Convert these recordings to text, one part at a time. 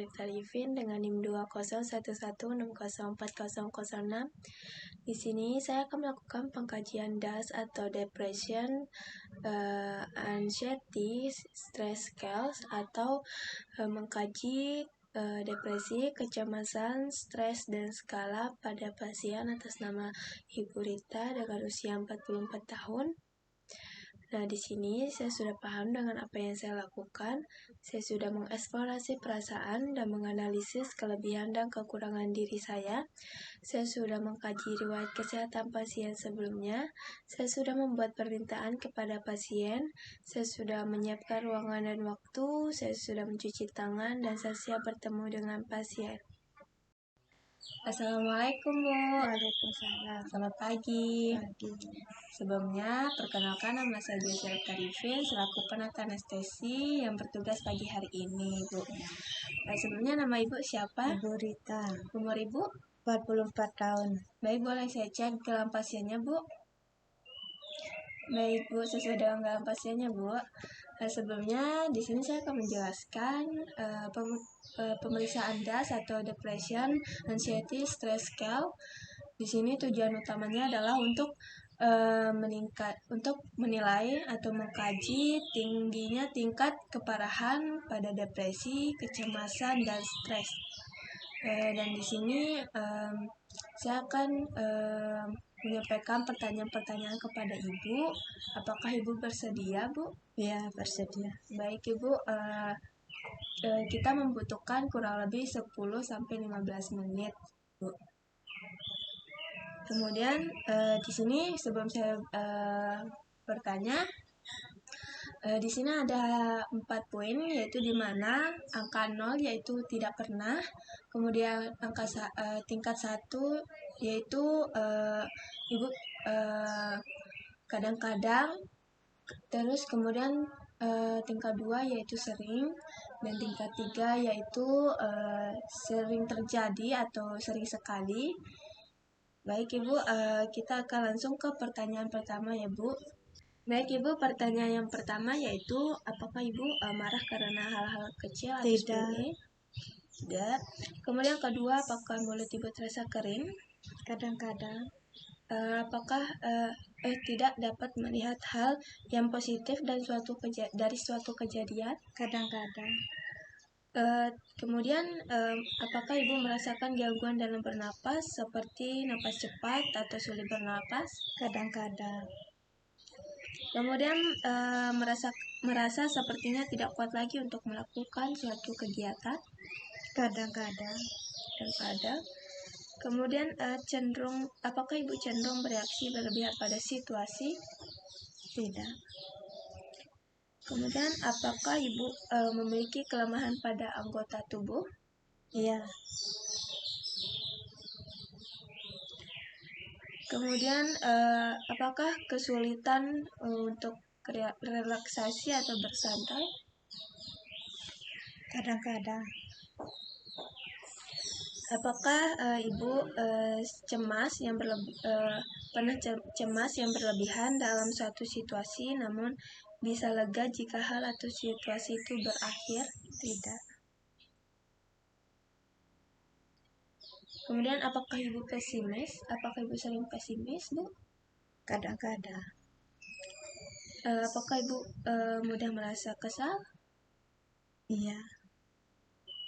Cerita Livin dengan NIM 2011604006. Di sini saya akan melakukan pengkajian DAS atau Depression, Anxiety Stress Scales atau mengkaji depresi, kecemasan, stres, dan skala pada pasien atas nama Ibu Rita dengan usia 44 tahun. Nah, di sini saya sudah paham dengan apa yang saya lakukan. Saya sudah mengeksplorasi perasaan dan menganalisis kelebihan dan kekurangan diri saya. Saya sudah mengkaji riwayat kesehatan pasien sebelumnya. Saya sudah membuat permintaan kepada pasien. Saya sudah menyiapkan ruangan dan waktu. Saya sudah mencuci tangan dan saya siap bertemu dengan pasien. Assalamualaikum, Bu. Waalaikumsalam. Selamat pagi. Pagi. Sebelumnya, perkenalkan nama saya Cerita Livin selaku penata anestesi yang bertugas pagi hari ini, Bu. Sebelumnya nama Ibu siapa? Ibu Rita, Umur Ibu? 44 tahun. Baik, boleh saya cek gelang pasiennya, Bu? Baik, Bu, sesuai dengan gelang pasiennya, Bu. Sebelumnya, di sini saya akan menjelaskan pemeriksaan DAS atau Depression, Anxiety, Stress Scale. Di sini tujuan utamanya adalah untuk menilai atau mengkaji tingginya tingkat keparahan pada depresi, kecemasan, dan stres. Dan di sini saya akan menyampaikan pertanyaan-pertanyaan kepada Ibu. Apakah Ibu bersedia, Bu? Ya, bersedia. Baik, Ibu. Kita membutuhkan kurang lebih 10-15 menit, Bu. Kemudian di sini sebelum saya bertanya, di sini ada 4 poin, yaitu di mana angka 0 yaitu tidak pernah, kemudian angka tingkat 1 yaitu Ibu kadang-kadang, terus kemudian tingkat 2 yaitu sering, dan tingkat 3 yaitu sering terjadi atau sering sekali. Baik, Ibu, kita akan langsung ke pertanyaan pertama ya, Bu. Baik, Ibu, pertanyaan yang pertama yaitu apakah Ibu marah karena hal-hal kecil atau sepele? Tidak. Kemudian kedua, apakah mulut Ibu terasa kering? Kadang-kadang. Apakah tidak dapat melihat hal yang positif dari suatu kejadian? Kadang-kadang. Kemudian apakah Ibu merasakan gangguan dalam bernapas seperti napas cepat atau sulit bernapas? Kadang-kadang. Kemudian merasa sepertinya tidak kuat lagi untuk melakukan suatu kegiatan? Kadang-kadang. Kemudian apakah Ibu cenderung bereaksi berlebihan pada situasi? Tidak. Kemudian apakah Ibu memiliki kelemahan pada anggota tubuh? Iya. Kemudian apakah kesulitan untuk relaksasi atau bersantai? Kadang-kadang. Apakah Ibu pernah cemas yang berlebihan dalam suatu situasi, namun bisa lega jika hal atau situasi itu berakhir? Tidak. Kemudian apakah Ibu pesimis? Apakah Ibu sering pesimis, Bu? Kadang-kadang. Apakah Ibu mudah merasa kesal? Iya.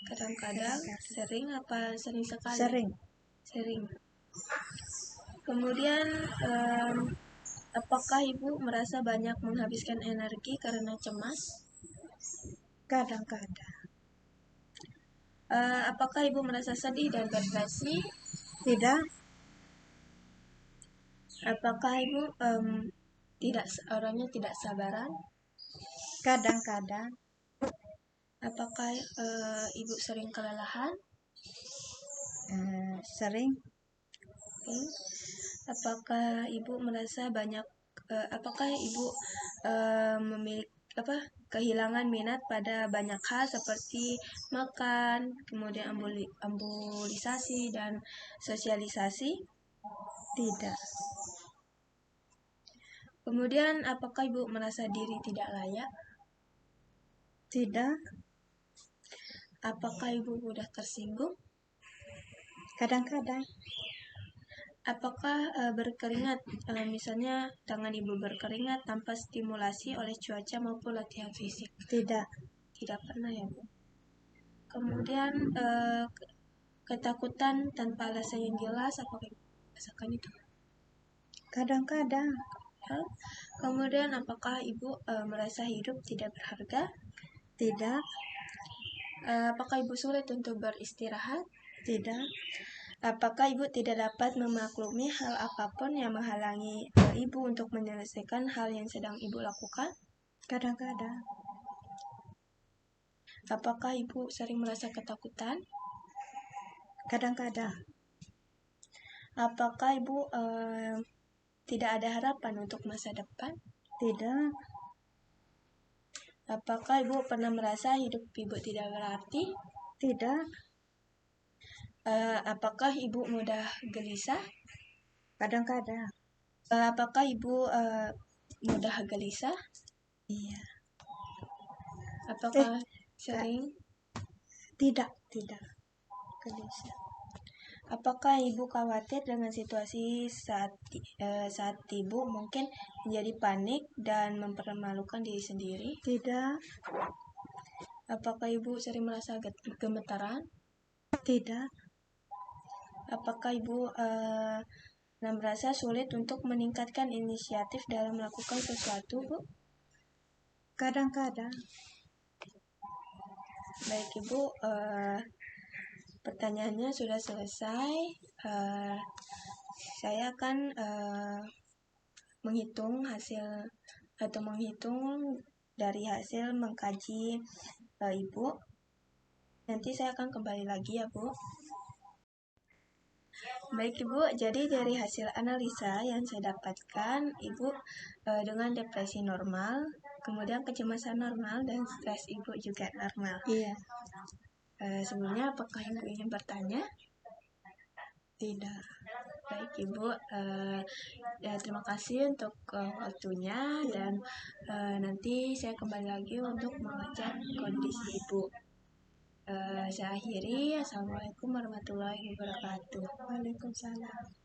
Kadang-kadang. Sering apa sering sekali? Sering. Kemudian apakah Ibu merasa banyak menghabiskan energi karena cemas? Kadang-kadang. Apakah Ibu merasa sedih dan depresi? Tidak. Apakah Ibu orangnya tidak sabaran? Kadang-kadang. Apakah Ibu sering kelelahan? Sering. Apakah Ibu merasa apakah Ibu memiliki kehilangan minat pada banyak hal seperti makan, kemudian ambulisasi dan sosialisasi? Tidak. Kemudian apakah Ibu merasa diri tidak layak? Tidak. Apakah Ibu mudah tersinggung? Kadang-kadang. Apakah berkeringat? Misalnya tangan Ibu berkeringat tanpa stimulasi oleh cuaca maupun latihan fisik? Tidak. Tidak pernah ya, Bu. Kemudian ketakutan tanpa alasan yang jelas, apakah Ibu merasakan itu? Kadang-kadang. Ya. Kemudian apakah Ibu merasa hidup tidak berharga? Tidak. Apakah Ibu sulit untuk beristirahat? Tidak. Apakah Ibu tidak dapat memaklumi hal apapun yang menghalangi Ibu untuk menyelesaikan hal yang sedang Ibu lakukan? Kadang-kadang. Apakah Ibu sering merasa ketakutan? Kadang-kadang. Apakah Ibu tidak ada harapan untuk masa depan? Tidak. Apakah Ibu pernah merasa hidup Ibu tidak berarti? Tidak. Apakah Ibu mudah gelisah? Kadang-kadang. Apakah Ibu mudah gelisah? Iya. Apakah sering? Tidak. Gelisah. Apakah Ibu khawatir dengan situasi saat Ibu mungkin menjadi panik dan mempermalukan diri sendiri? Tidak. Apakah Ibu sering merasa gemetaran? Tidak. Apakah Ibu merasa sulit untuk meningkatkan inisiatif dalam melakukan sesuatu, Bu? Kadang-kadang. Baik, Ibu. Pertanyaannya sudah selesai. Saya akan menghitung dari hasil mengkaji Ibu. Nanti saya akan kembali lagi ya, Bu. Baik, Ibu. Jadi dari hasil analisa yang saya dapatkan, Ibu dengan depresi normal, kemudian kecemasan normal, dan stres Ibu juga normal. Iya. Sebelumnya apakah Ibu ingin bertanya? Tidak. Baik, Ibu. Terima kasih untuk waktunya, dan nanti saya kembali lagi untuk mengecek kondisi Ibu. Saya akhiri. Assalamualaikum warahmatullahi wabarakatuh. Waalaikumsalam.